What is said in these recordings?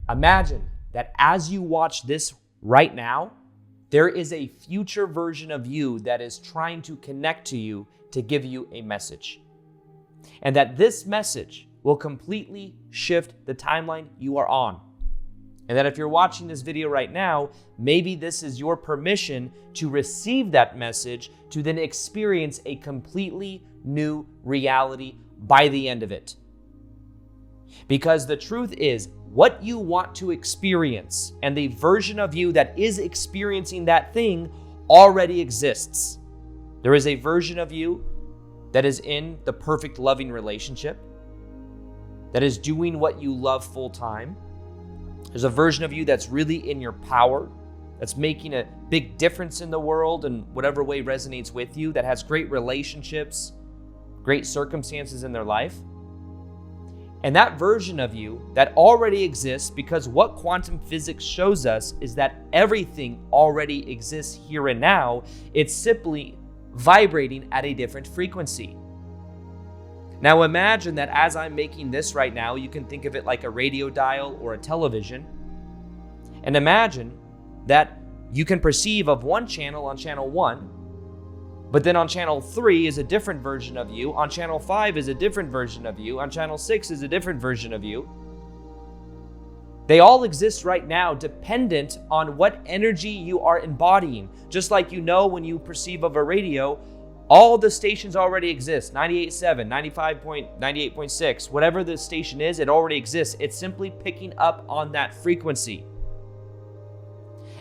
Imagine that as you watch this right now, there is a future version of you that is trying to connect to you to give you a message. And that this message will completely shift the timeline you are on. And that if you're watching this video right now, maybe this is your permission to receive that message to then experience a completely new reality by the end of it. Because the truth is, what you want to experience and the version of you that is experiencing that thing already exists. There is a version of you that is in the perfect loving relationship, that is doing what you love full time. There's a version of you that's really in your power, that's making a big difference in the world in whatever way resonates with you, that has great relationships, great circumstances in their life. And that version of you that already exists, because what quantum physics shows us is that everything already exists here and now. It's simply vibrating at a different frequency. Now imagine that as I'm making this right now, you can think of it like a radio dial or a television. And imagine that you can perceive of one channel on channel 1, but then on channel 3 is a different version of you, on channel 5 is a different version of you, on channel 6 is a different version of you. They all exist right now dependent on what energy you are embodying. Just like when you perceive of a radio, all the stations already exist, 98.7, 95.98.6, whatever the station is, it already exists. It's simply picking up on that frequency.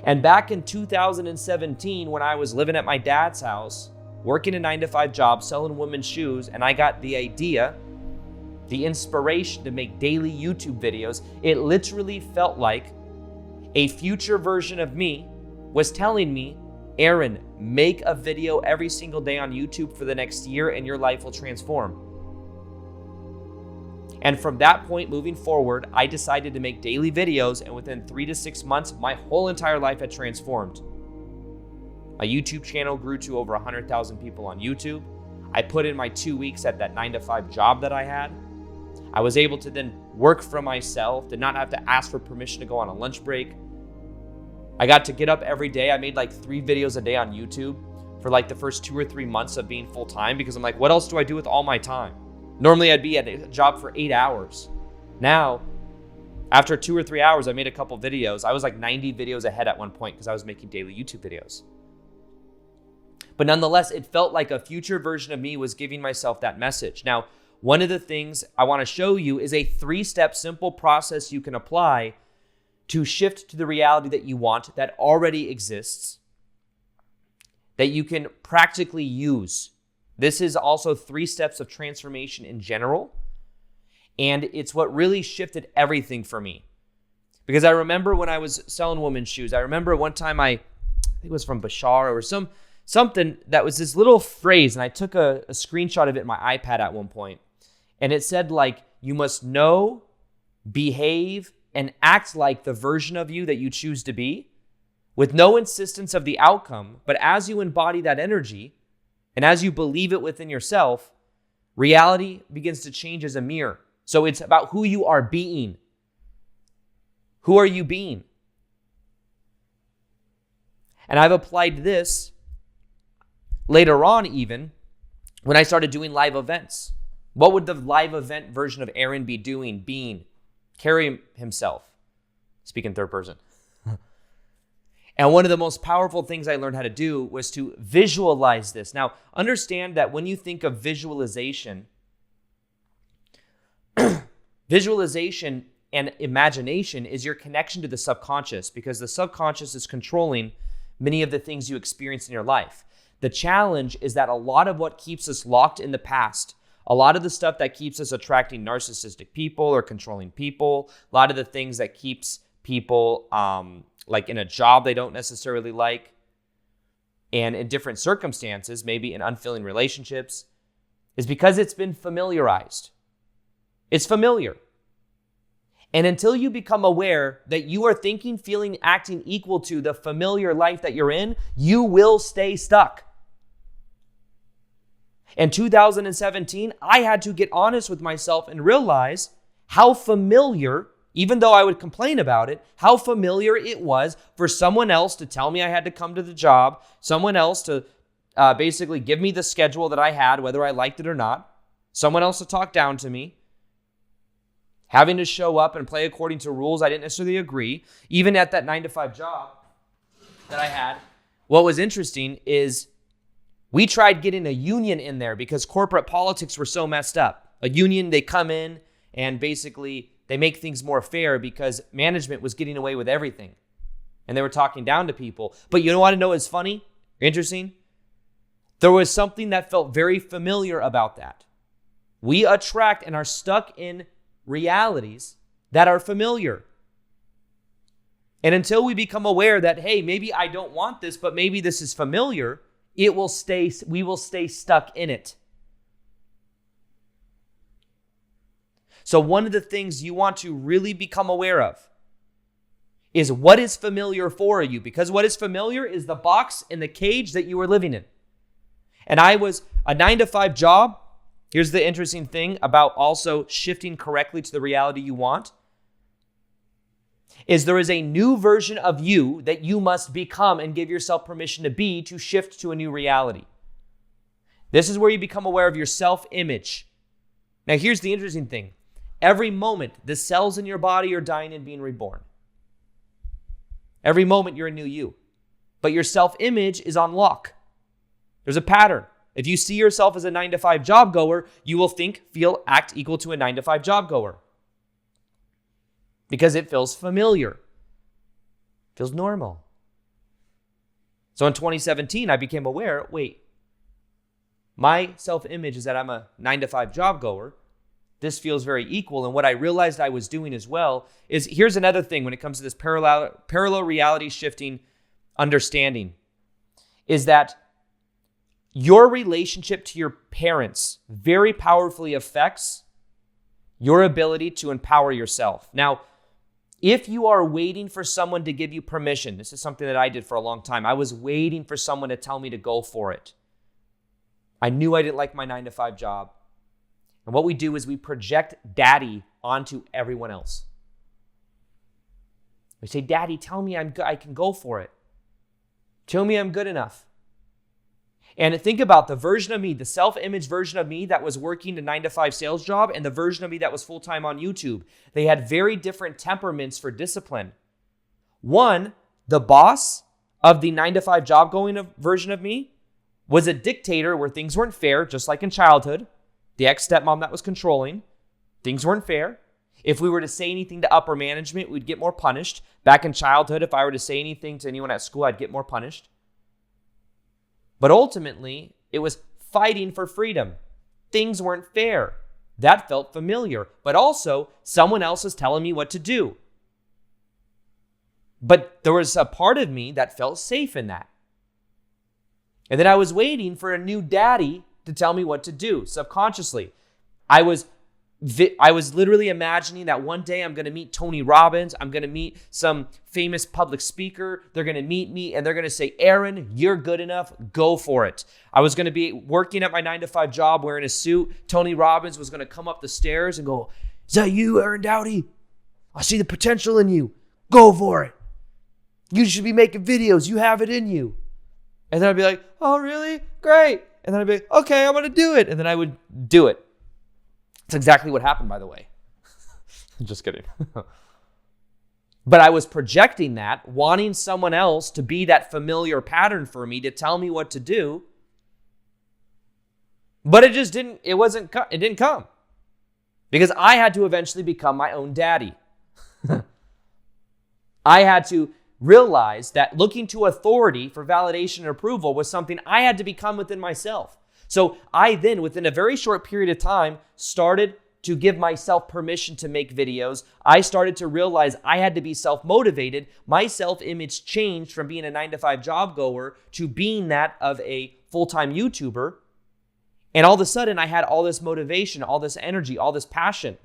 And back in 2017, when I was living at my dad's house, working a 9-to-5 job, selling women's shoes, and I got the idea, the inspiration to make daily YouTube videos, it literally felt like a future version of me was telling me, Aaron, make a video every single day on YouTube for the next year and your life will transform. And from that point moving forward, I decided to make daily videos, and within 3 to 6 months, my whole entire life had transformed. My YouTube channel grew to over 100,000 people on YouTube. I put in my 2 weeks at that 9-to-5 job that I had. I was able to then work for myself, did not have to ask for permission to go on a lunch break. I got to get up every day. I made like 3 videos a day on YouTube for like the first 2 or 3 months of being full time, because I'm like, what else do I do with all my time? Normally I'd be at a job for 8 hours. Now, after 2 or 3 hours, I made a couple videos. I was like 90 videos ahead at one point because I was making daily YouTube videos. But nonetheless, it felt like a future version of me was giving myself that message. Now, one of the things I want to show you is a 3-step simple process you can apply to shift to the reality that you want, that already exists, that you can practically use. This is also 3 steps of transformation in general. And it's what really shifted everything for me. Because I remember when I was selling women's shoes, I remember one time I think it was from Bashar or something that was this little phrase, and I took a screenshot of it in my iPad at one point. And it said like, you must know, behave, and act like the version of you that you choose to be, with no insistence of the outcome. But as you embody that energy, and as you believe it within yourself, reality begins to change as a mirror. So it's about who you are being. Who are you being? And I've applied this later on, even when I started doing live events. What would the live event version of Aaron be doing, being, carrying himself? Speak in third person. And one of the most powerful things I learned how to do was to visualize this. Now, understand that when you think of visualization, visualization and imagination is your connection to the subconscious, because the subconscious is controlling many of the things you experience in your life. The challenge is that a lot of what keeps us locked in the past, a lot of the stuff that keeps us attracting narcissistic people or controlling people, a lot of the things that keeps people like in a job they don't necessarily like, and in different circumstances, maybe in unfulfilling relationships, is because it's been familiarized. It's familiar. And until you become aware that you are thinking, feeling, acting equal to the familiar life that you're in, you will stay stuck. In 2017, I had to get honest with myself and realize how familiar, even though I would complain about it, how familiar it was for someone else to tell me I had to come to the job, someone else to basically give me the schedule that I had, whether I liked it or not, someone else to talk down to me, having to show up and play according to rules I didn't necessarily agree. Even at that 9-to-5 job that I had, what was interesting is we tried getting a union in there because corporate politics were so messed up. A union, they come in and basically they make things more fair because management was getting away with everything. And they were talking down to people. But you want to know what's funny? Interesting? There was something that felt very familiar about that. We attract and are stuck in realities that are familiar. And until we become aware that, hey, maybe I don't want this, but maybe this is familiar, we will stay stuck in it. So one of the things you want to really become aware of is what is familiar for you, because what is familiar is the box in the cage that you are living in. And I was a 9-to-5 job. Here's the interesting thing about also shifting correctly to the reality you want, is there is a new version of you that you must become and give yourself permission to be to shift to a new reality. This is where you become aware of your self-image. Now, here's the interesting thing. Every moment, the cells in your body are dying and being reborn. Every moment, you're a new you. But your self-image is on lock. There's a pattern. If you see yourself as a 9-to-5 job goer, you will think, feel, act equal to a 9-to-5 job goer. Because it feels familiar. It feels normal. So in 2017, I became aware, wait, my self-image is that I'm a 9-to-5 job goer. This feels very equal. And what I realized I was doing as well is, here's another thing when it comes to this parallel reality shifting understanding, is that your relationship to your parents very powerfully affects your ability to empower yourself. Now, if you are waiting for someone to give you permission, this is something that I did for a long time. I was waiting for someone to tell me to go for it. I knew I didn't like my 9-to-5 job. And what we do is we project daddy onto everyone else. We say, Daddy, tell me I can go for it. Tell me I'm good enough. And think about the version of me, the self-image version of me that was working a 9-to-5 sales job and the version of me that was full-time on YouTube. They had very different temperaments for discipline. One, the boss of the 9-to-5 job going version of me was a dictator where things weren't fair, just like in childhood. The ex-stepmom that was controlling. Things weren't fair. If we were to say anything to upper management, we'd get more punished. Back in childhood, if I were to say anything to anyone at school, I'd get more punished. But ultimately, it was fighting for freedom. Things weren't fair. That felt familiar. But also, someone else is telling me what to do. But there was a part of me that felt safe in that. And then I was waiting for a new daddy to tell me what to do subconsciously. I was literally imagining that one day I'm going to meet Tony Robbins. I'm going to meet some famous public speaker. They're going to meet me and they're going to say, Aaron, you're good enough. Go for it. I was going to be working at my 9-to-5 job wearing a suit. Tony Robbins was going to come up the stairs and go, is that you, Aaron Doughty? I see the potential in you. Go for it. You should be making videos. You have it in you. And then I'd be like, oh, really? Great. And then I'd be like, okay, I'm going to do it. And then I would do it. That's exactly what happened, by the way. Just kidding. But I was projecting that, wanting someone else to be that familiar pattern for me, to tell me what to do. But it didn't come. Because I had to eventually become my own daddy. I had to realize that looking to authority for validation and approval was something I had to become within myself. So I then, within a very short period of time, started to give myself permission to make videos. I started to realize I had to be self-motivated. My self-image changed from being a 9-to-5 job goer to being that of a full-time YouTuber. And all of a sudden, I had all this motivation, all this energy, all this passion.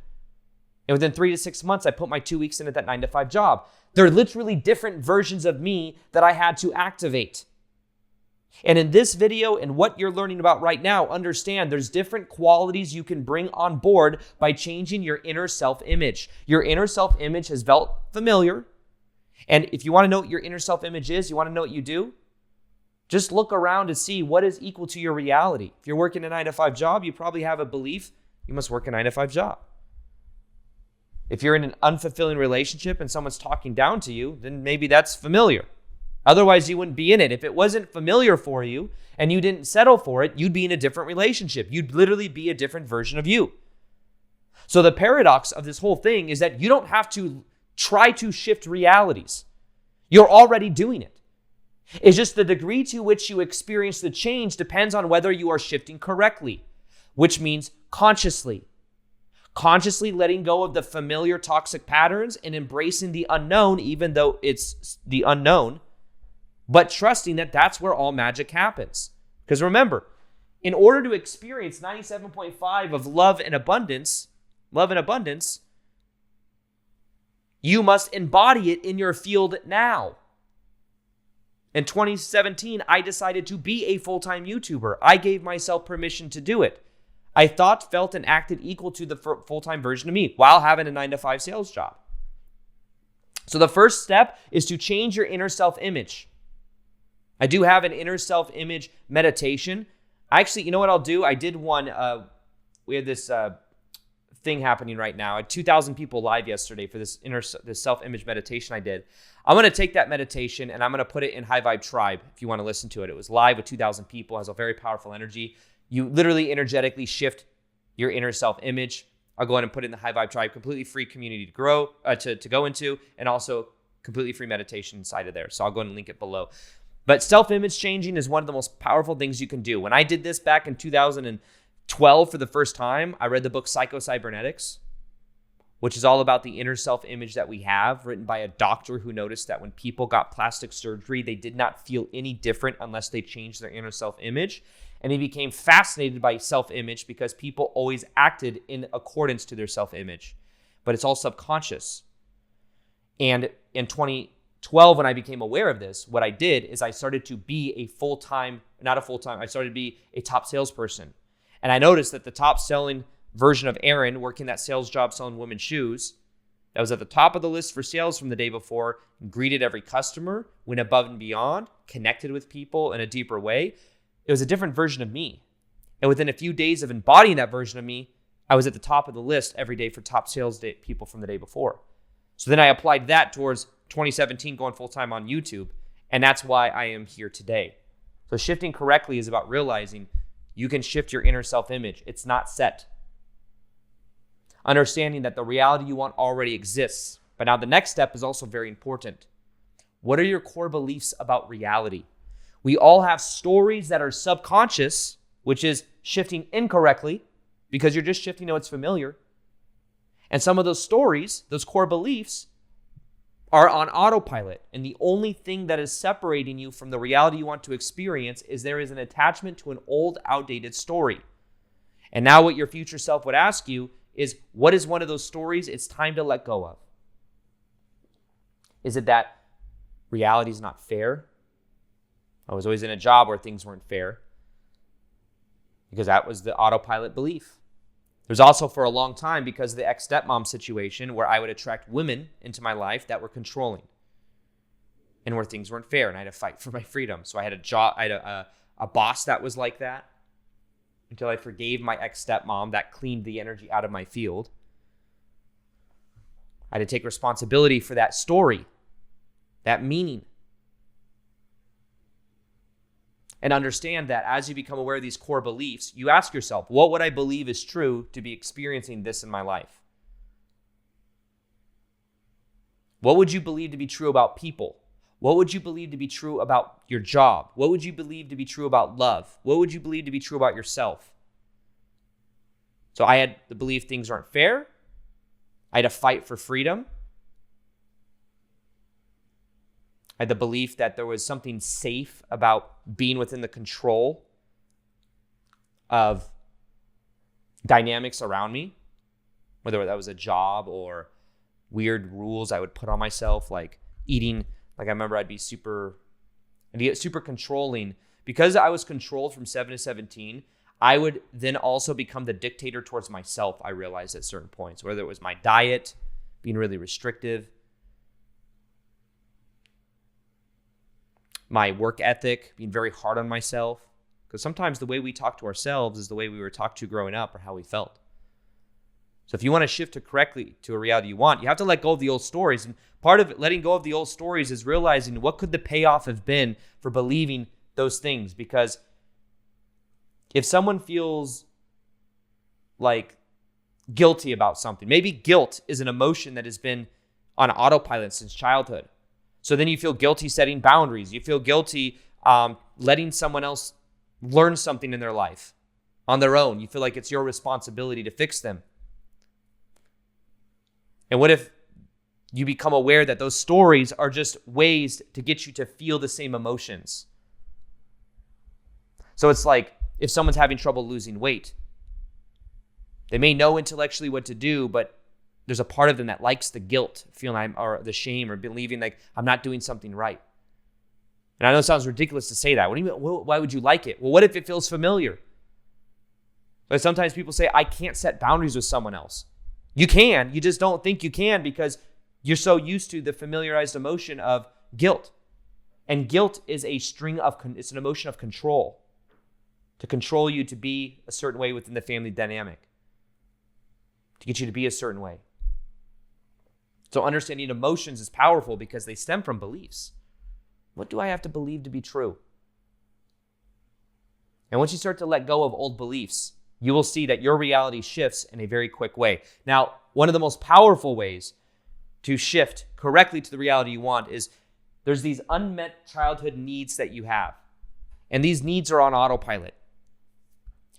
And within 3 to 6 months, I put my 2 weeks into that 9-to-5 job. They're literally different versions of me that I had to activate. And in this video and what you're learning about right now, understand there's different qualities you can bring on board by changing your inner self-image. Your inner self-image has felt familiar. And if you want to know what your inner self-image is, you want to know what you do, just look around to see what is equal to your reality. If you're working a 9-to-5 job, you probably have a belief you must work a 9-to-5 job. If you're in an unfulfilling relationship and someone's talking down to you, then maybe that's familiar. Otherwise, you wouldn't be in it. If it wasn't familiar for you and you didn't settle for it, you'd be in a different relationship. You'd literally be a different version of you. So the paradox of this whole thing is that you don't have to try to shift realities. You're already doing it. It's just the degree to which you experience the change depends on whether you are shifting correctly, which means consciously. Consciously letting go of the familiar toxic patterns and embracing the unknown, even though it's the unknown, but trusting that that's where all magic happens. Because remember, in order to experience 97.5 of love and abundance, you must embody it in your field now. In 2017, I decided to be a full-time YouTuber. I gave myself permission to do it. I thought, felt, and acted equal to the full-time version of me while having a 9-to-5 sales job. So the first step is to change your inner self-image. I do have an inner self-image meditation. Actually, you know what I'll do? I did one. We had this thing happening right now. I had 2,000 people live yesterday for this self-image meditation I did. I'm going to take that meditation and I'm going to put it in High Vibe Tribe if you want to listen to it. It was live with 2,000 people, has a very powerful energy. You literally energetically shift your inner self-image. I'll go ahead and put it in the High Vibe Tribe, completely free community to grow, to go into, and also completely free meditation inside of there. So I'll go ahead and link it below. But self-image changing is one of the most powerful things you can do. When I did this back in 2012 for the first time, I read the book Psycho-Cybernetics, which is all about the inner self-image that we have, written by a doctor who noticed that when people got plastic surgery, they did not feel any different unless they changed their inner self-image. And he became fascinated by self-image because people always acted in accordance to their self-image. But it's all subconscious. And in 2012, when I became aware of this, what I did is I started to be I started to be a top salesperson. And I noticed that the top selling version of Aaron, working that sales job selling women's shoes, that was at the top of the list for sales from the day before, greeted every customer, went above and beyond, connected with people in a deeper way. It was a different version of me. And within a few days of embodying that version of me, I was at the top of the list every day for top sales people from the day before. So then I applied that towards 2017 going full-time on YouTube. And that's why I am here today. So shifting correctly is about realizing you can shift your inner self-image. It's not set. Understanding that the reality you want already exists. But now the next step is also very important. What are your core beliefs about reality? We all have stories that are subconscious, which is shifting incorrectly because you're just shifting to what's familiar. And some of those stories, those core beliefs, are on autopilot. And the only thing that is separating you from the reality you want to experience is there is an attachment to an old, outdated story. And now what your future self would ask you is, what is one of those stories it's time to let go of? Is it that reality is not fair? I was always in a job where things weren't fair because that was the autopilot belief. There's also for a long time, because of the ex-stepmom situation, where I would attract women into my life that were controlling and where things weren't fair, and I had to fight for my freedom. So I had a boss that was like that until I forgave my ex-stepmom. That cleaned the energy out of my field. I had to take responsibility for that story, that meaning. And understand that as you become aware of these core beliefs, you ask yourself, what would I believe is true to be experiencing this in my life? What would you believe to be true about people? What would you believe to be true about your job? What would you believe to be true about love? What would you believe to be true about yourself? So I had to believe things aren't fair. I had to fight for freedom. I had the belief that there was something safe about being within the control of dynamics around me, whether that was a job or weird rules I would put on myself, like eating. Like I remember I'd get super controlling Because I was controlled from 7 to 17, I would then also become the dictator towards myself, I realized at certain points, whether it was my diet, being really restrictive, my work ethic, being very hard on myself. Because sometimes the way we talk to ourselves is the way we were talked to growing up or how we felt. So if you want to shift correctly to a reality you want, you have to let go of the old stories. And part of it, letting go of the old stories is realizing what could the payoff have been for believing those things. Because if someone feels like guilty about something, maybe guilt is an emotion that has been on autopilot since childhood. So then you feel guilty setting boundaries. You feel guilty letting someone else learn something in their life on their own. You feel like it's your responsibility to fix them. And what if you become aware that those stories are just ways to get you to feel the same emotions? So it's like if someone's having trouble losing weight, they may know intellectually what to do, but there's a part of them that likes the guilt, feeling or the shame, or believing like I'm not doing something right. And I know it sounds ridiculous to say that. What do you mean? Why would you like it? Well, what if it feels familiar? But sometimes people say, I can't set boundaries with someone else. You can, you just don't think you can because you're so used to the familiarized emotion of guilt. And guilt is it's an emotion of control, to control you to be a certain way within the family dynamic, to get you to be a certain way. So understanding emotions is powerful because they stem from beliefs. What do I have to believe to be true? And once you start to let go of old beliefs, you will see that your reality shifts in a very quick way. Now, one of the most powerful ways to shift correctly to the reality you want is there's these unmet childhood needs that you have. And these needs are on autopilot.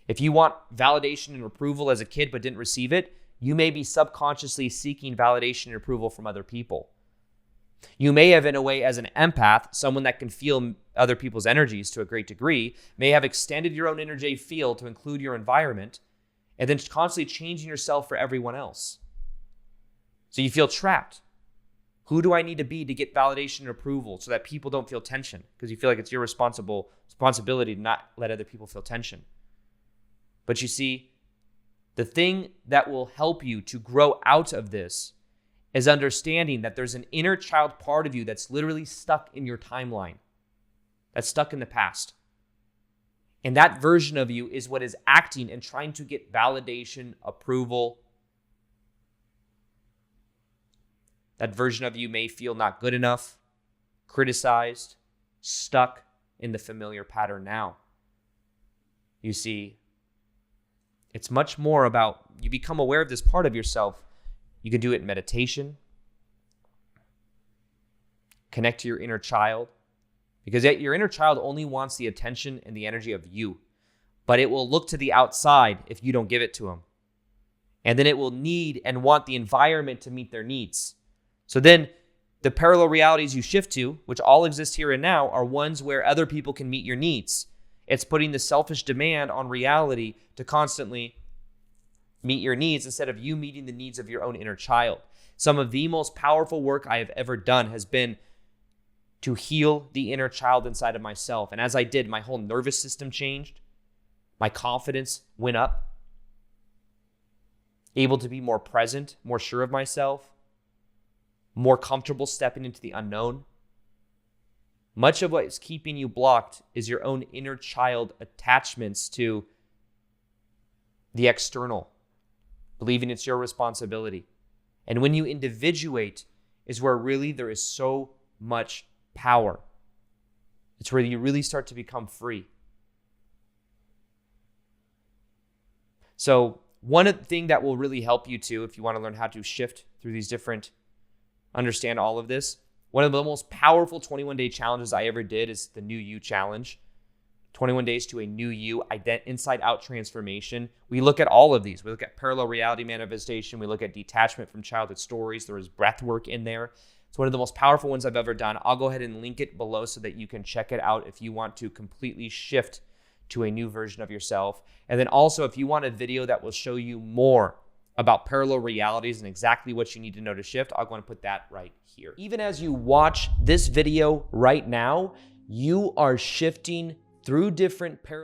If you want validation and approval as a kid but didn't receive it, you may be subconsciously seeking validation and approval from other people. You may have, in a way, as an empath, someone that can feel other people's energies to a great degree, may have extended your own energy field to include your environment, and then constantly changing yourself for everyone else. So you feel trapped. Who do I need to be to get validation and approval so that people don't feel tension? Because you feel like it's your responsibility to not let other people feel tension. But you see, the thing that will help you to grow out of this is understanding that there's an inner child part of you that's literally stuck in your timeline, that's stuck in the past. And that version of you is what is acting and trying to get validation, approval. That version of you may feel not good enough, criticized, stuck in the familiar pattern now. You see, it's much more about you become aware of this part of yourself. You can do it in meditation. Connect to your inner child. Because your inner child only wants the attention and the energy of you. But it will look to the outside if you don't give it to them. And then it will need and want the environment to meet their needs. So then the parallel realities you shift to, which all exist here and now, are ones where other people can meet your needs. It's putting the selfish demand on reality to constantly meet your needs instead of you meeting the needs of your own inner child. Some of the most powerful work I have ever done has been to heal the inner child inside of myself. And as I did, my whole nervous system changed. My confidence went up. Able to be more present, more sure of myself, more comfortable stepping into the unknown. Much of what is keeping you blocked is your own inner child attachments to the external, believing it's your responsibility. And when you individuate is where really there is so much power. It's where you really start to become free. So one thing that will really help you too, if you want to learn how to shift through these different, understand all of this, one of the most powerful 21-day challenges I ever did is the New You Challenge. 21 days to a new you, inside-out transformation. We look at all of these. We look at parallel reality manifestation. We look at detachment from childhood stories. There is breath work in there. It's one of the most powerful ones I've ever done. I'll go ahead and link it below so that you can check it out if you want to completely shift to a new version of yourself. And then also, if you want a video that will show you more about parallel realities and exactly what you need to know to shift, I'll go and put that right here. Even as you watch this video right now, you are shifting through different parallel